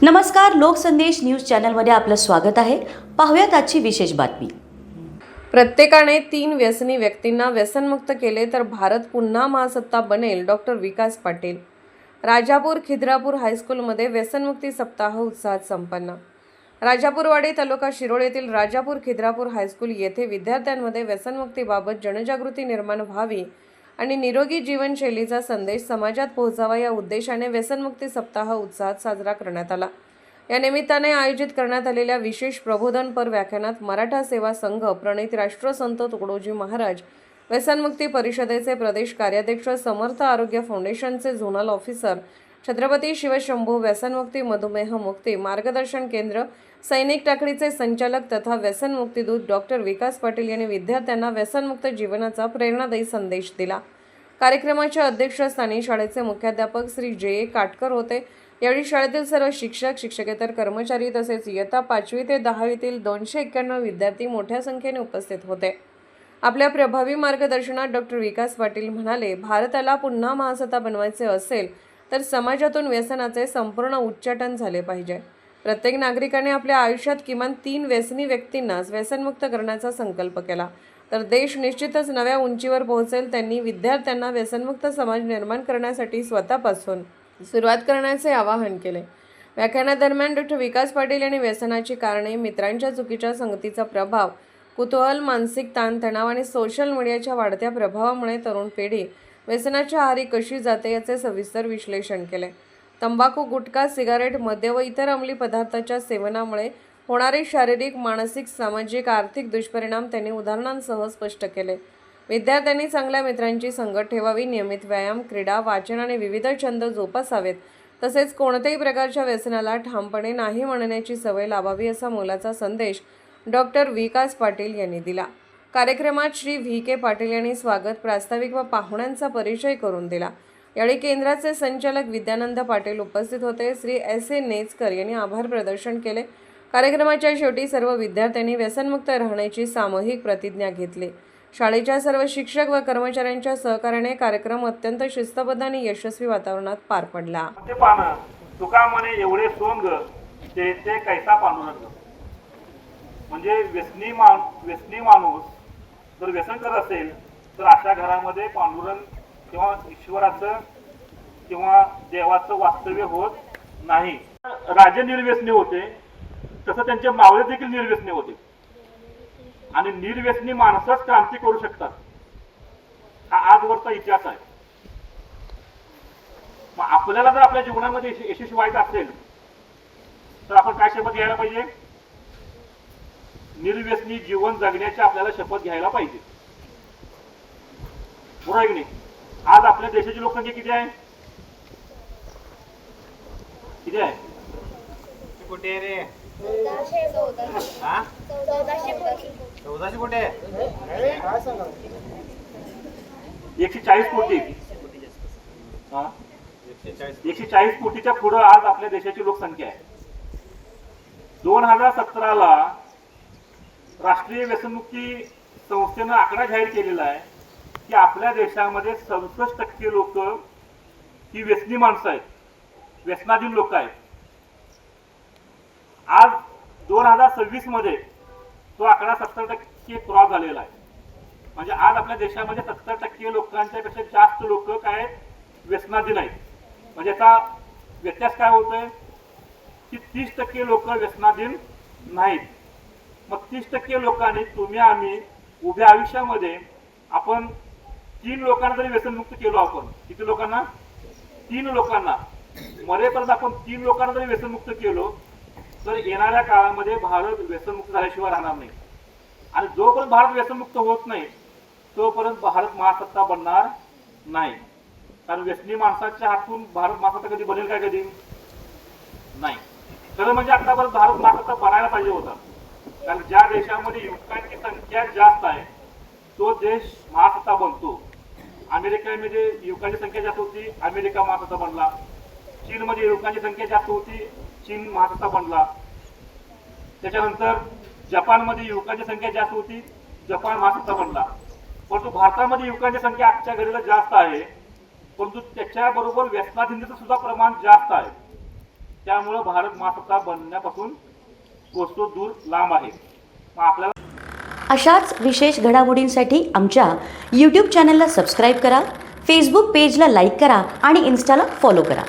नमस्कार, लोकसंदेश न्यूज चॅनलमध्ये आपलं स्वागत आहे. पाहूयात आजची विशेष बातमी. प्रत्येकाने 3 व्यसनी व्यक्तींना व्यसनमुक्त केले तर भारत पुन्हा महासत्ता बनेल. डॉक्टर विकास पाटील. राजापूर खिद्रापूर हायस्कूलमध्ये व्यसनमुक्ती सप्ताह उत्साहात संपन्न. राजापूरवाडी तालुका शिरोळ येथील राजापूर खिद्रापूर हायस्कूल येथे विद्यार्थ्यांमध्ये व्यसनमुक्तीबाबत जनजागृती निर्माण व्हावी आणि निरोगी जीवनशैलीचा संदेश समाजात पोहोचावा या उद्देशाने व्यसनमुक्ती सप्ताह उत्साहात साजरा करण्यात आला. या निमित्ताने आयोजित करण्यात आलेल्या विशेष प्रबोधनपर व्याख्यानात मराठा सेवा संघ प्रणित राष्ट्रसंत तुकडोजी महाराज, व्यसनमुक्ती परिषदेचे प्रदेश कार्याध्यक्ष, समर्थ आरोग्य फाउंडेशनचे झोनल ऑफिसर छत्रपती शिवशंभू व्यसनमुक्ती मधुमेह मुक्ती मार्गदर्शन केंद्र, सैनिक टाकडीचे संचालक तथा व्यसनमुक्ती दूत डॉक्टर विकास पाटील यांनी विद्यार्थ्यांना व्यसनमुक्त जीवनाचा प्रेरणादायी संदेश दिला. कार्यक्रमाच्या अध्यक्षस्थानी शाळेचे मुख्याध्यापक श्री जे काटकर होते. यावेळी शाळेतील सर्व शिक्षक, शिक्षकेतर कर्मचारी तसेच इयत्ता 5वी ते 10वीतील 291 विद्यार्थी मोठ्या संख्येने उपस्थित होते. आपल्या प्रभावी मार्गदर्शनात डॉक्टर विकास पाटील म्हणाले, भारताला पुन्हा महासत्ता बनवायचे असेल तर समाजातून व्यसनाचे संपूर्ण उच्चाटन झाले पाहिजे. प्रत्येक नागरिकाने आपल्या आयुष्यात किमान 3 व्यसनी व्यक्तींनाच व्यसनमुक्त करण्याचा संकल्प केला तर देश निश्चितच नव्या उंचीवर पोहोचेल. त्यांनी विद्यार्थ्यांना व्यसनमुक्त समाज निर्माण करण्यासाठी स्वतःपासून सुरुवात करण्याचे आवाहन केले. व्याख्यानादरम्यान डॉक्टर विकास पाटील यांनी व्यसनाची कारणे, मित्रांच्या चुकीच्या संगतीचा प्रभाव, कुतूहल, मानसिक ताणतणाव आणि सोशल मीडियाच्या वाढत्या प्रभावामुळे तरुण पिढी व्यसनाच्या आहारी कशी जाते याचे सविस्तर विश्लेषण केले. तंबाखू, गुटखा, सिगारेट, मद्य व इतर अंमली पदार्थाच्या सेवनामुळे होणारे शारीरिक, मानसिक, सामाजिक, आर्थिक दुष्परिणाम त्यांनी उदाहरणांसह स्पष्ट केले. विद्यार्थ्यांनी चांगल्या मित्रांची संगत ठेवावी, नियमित व्यायाम, क्रीडा, वाचन आणि विविध छंद जोपासावेत. तसेच कोणत्याही प्रकारच्या व्यसनाला ठामपणे नाही म्हणण्याची सवय लावावी असा मोलाचा संदेश डॉक्टर विकास पाटील यांनी दिला. कार्यक्रमात श्री व्ही के पाटील यांनी स्वागत, प्रास्ताविक व पाहुण्यांचा परिचय करून दिला. यावेळी केंद्राचे संचालक विद्यानंद पाटील उपस्थित होते. श्री एस ए नेचकर यांनी आभार प्रदर्शन केले. कार्यक्रमाच्या शेवटी सर्व विद्यार्थ्यांनी व्यसनमुक्त राहण्याची सामूहिक प्रतिज्ञा घेतली. शाळेच्या सर्व शिक्षक व कर्मचाऱ्यांच्या सहकार्याने कार्यक्रम अत्यंत शिस्तबद्ध आणि यशस्वी वातावरणात पार पडला. तुका म्हणे एवढे सोंग ते कैसा पांडुरंग. म्हणजे व्यसनी माणूस जर व्यसन करत असेल तर अशा घरामध्ये पांडुरंग किंवा ईश्वराचं किंवा देवाचं वास्तव्य होत नाही. राजे निर्व्यसनी होते तसं त्यांचे मावळे देखील निर्व्यसनी होते आणि निर्व्यसनी माणसंच क्रांती करू शकतात. हा आजवरचा इतिहास आहे. मग आपल्याला जर आपल्या जीवनामध्ये यशस्वी व्हायचं असेल तर आपण काय शपथ घ्यायला पाहिजे? निर्व्यसनी जीवन जगण्याची आपल्याला शपथ घ्यायला पाहिजे. बरोबर आहे की नाही? आज आपल्या देशाची लोकसंख्या किती आहे? किती आहे? कुठे रे? 1400 कुठे? 140 कोटी. 140 कोटीच्या पुढे आज आपल्या देशाची लोकसंख्या आहे. 2017ला राष्ट्रीय व्यसनमुक्ती संस्थेनं आकडा जाहीर केलेला आहे की आपल्या देशामध्ये 67% लोक ही व्यसनी माणसं आहेत, व्यसनाधीन लोक आहेत. आज 2026 मध्ये तो आकडा 70% क्रॉस झालेला आहे. म्हणजे आज आपल्या देशामध्ये 70% लोकांच्या पेक्षा जास्त लोक काय व्यसनाधीन आहेत. म्हणजे याचा व्यत्यास काय होतोय की 30% लोक व्यसनाधीन नाहीत. मग 30% लोकांनी तुम्ही आम्ही उभ्या आयुष्यामध्ये आपण 3 लोकांना जरी व्यसनमुक्त केलो, आपण किती लोकांना? 3 लोकांना. मरेपर्यंत आपण 3 लोकांना जरी व्यसनमुक्त केलो तर येणाऱ्या काळामध्ये भारत व्यसनमुक्त झाल्याशिवाय राहणार नाही. आणि जोपर्यंत भारत व्यसनमुक्त होत नाही तोपर्यंत भारत महासत्ता बनणार नाही. कारण व्यसनी माणसाच्या हातून भारत महासत्ता कधी बनेल काय? कधी नाही. खरं म्हणजे आतापर्यंत भारत महासत्ता बनायला पाहिजे होता. कारण ज्या देशामध्ये युवकांची संख्या जास्त आहे तो देश महासत्ता बनतो. अमेरिकेमध्ये युवकांची संख्या जास्त होती, अमेरिका महासत्ता बनला. चीनमध्ये युवकांची संख्या जास्त होती, चीन महासत्ता बनला. त्याच्यानंतर जपानमध्ये युवकांची संख्या जास्त होती, जपान महासत्ता बनला. परंतु भारतामध्ये युवकांची संख्या आजच्या घडीला जास्त आहे, परंतु त्याच्याबरोबर व्यसनाधीनतेचं सुद्धा प्रमाण जास्त आहे. त्यामुळं भारत महासत्ता बनण्यापासून कोसो दूर लांब आहे. मग आपल्याला अशाच विशेष घडामोडींसाठी आमच्या यूट्यूब चॅनलला सबस्क्राईब करा, फेसबुक पेजला लाईक करा आणि इन्स्टाला फॉलो करा.